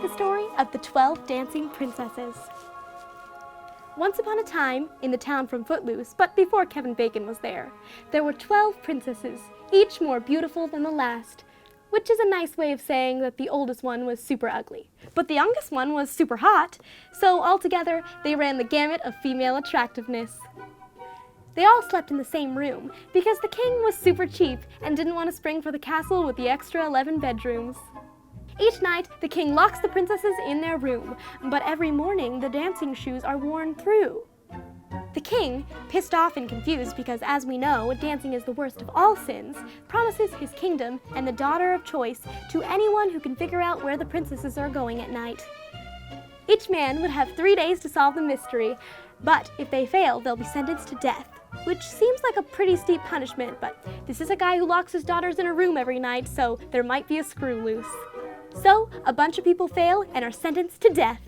the story of the 12 dancing princesses. Once upon a time, in the town from Footloose, but before Kevin Bacon was there were 12 princesses, each more beautiful than the last, which is a nice way of saying that the oldest one was super ugly. But the youngest one was super hot, so altogether they ran the gamut of female attractiveness. They all slept in the same room because the king was super cheap and didn't want to spring for the castle with the extra 11 bedrooms. Each night, the king locks the princesses in their room, but every morning the dancing shoes are worn through. The king, pissed off and confused because, as we know, dancing is the worst of all sins, promises his kingdom and the daughter of choice to anyone who can figure out where the princesses are going at night. Each man would have 3 days to solve the mystery, but if they fail, they'll be sentenced to death, which seems like a pretty steep punishment, but this is a guy who locks his daughters in a room every night, so there might be a screw loose. So, a bunch of people fail and are sentenced to death.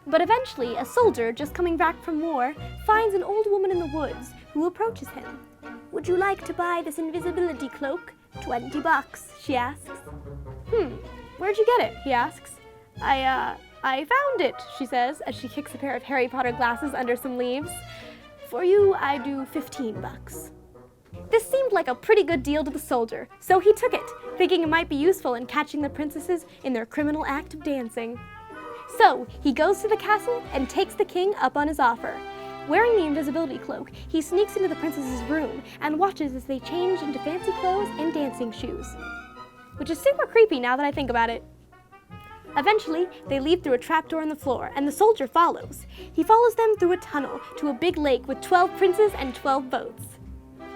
But eventually, a soldier just coming back from war finds an old woman in the woods who approaches him. "Would you like to buy this invisibility cloak? $20, she asks. Where'd you get it?" he asks. I found it, she says, as she kicks a pair of Harry Potter glasses under some leaves. "For you, I do $15. This seemed like a pretty good deal to the soldier, so he took it, thinking it might be useful in catching the princesses in their criminal act of dancing. So, he goes to the castle and takes the king up on his offer. Wearing the invisibility cloak, he sneaks into the princess's room and watches as they change into fancy clothes and dancing shoes. Which is super creepy now that I think about it. Eventually, they leave through a trapdoor in the floor, and the soldier follows. He follows them through a tunnel to a big lake with 12 princes and 12 boats.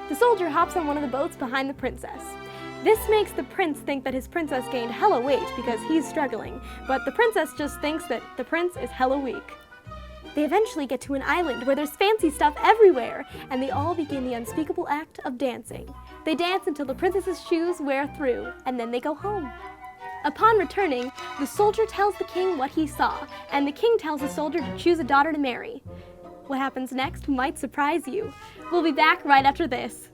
The soldier hops on one of the boats behind the princess. This makes the prince think that his princess gained hella weight because he's struggling, but the princess just thinks that the prince is hella weak. They eventually get to an island where there's fancy stuff everywhere, and they all begin the unspeakable act of dancing. They dance until the princess's shoes wear through, and then they go home. Upon returning, the soldier tells the king what he saw, and the king tells the soldier to choose a daughter to marry. What happens next might surprise you. We'll be back right after this.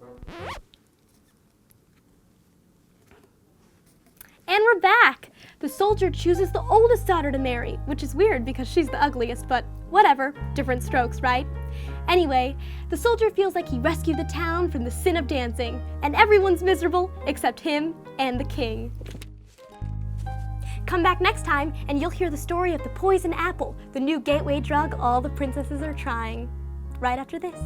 And we're back! The soldier chooses the oldest daughter to marry, which is weird because she's the ugliest, but whatever, different strokes, right? Anyway, the soldier feels like he rescued the town from the sin of dancing, and everyone's miserable except him and the king. Come back next time and you'll hear the story of the poison apple, the new gateway drug all the princesses are trying. Right after this.